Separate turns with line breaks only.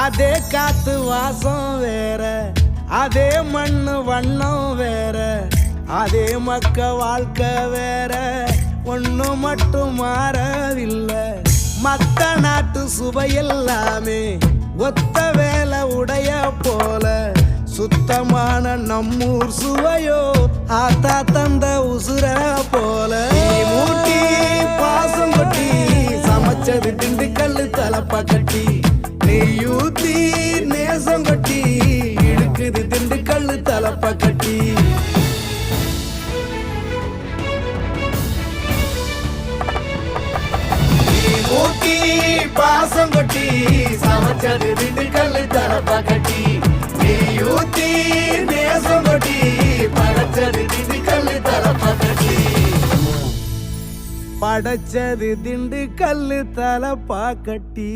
அதே காத்து வாசம் வேற, அதே மண்ணு வண்ணம் வேற, அதே மக்க வாழ்க்கை வேற, ஒண்ணு மட்டும் மாறவில்லை. மத்த நாட்டு சுவையெல்லாமே ஒத்த வேலை உடைய போல, சுத்தமான நம்மூர் சுவையோ ஆத்தா தந்த உசுர போல. மூட்டி பாசம் கொட்டி சமைச்சது திண்டுக்கல் தலப்பா கட்டி, நெய்யூத்தி நேசம் கொட்டி இழுக்குது திண்டுக்கல் தலப்பா கட்டி. மூட்டி பாசம் கொட்டி சமைச்சது திண்டுக்கல் தலப்பா கட்டி, நெய்யூத்தி நேசம் கொட்டி படைச்சது திண்டுக்கல் தலப்பா கட்டி. படைச்சது திண்டுக்கல் தலப்பா கட்டி.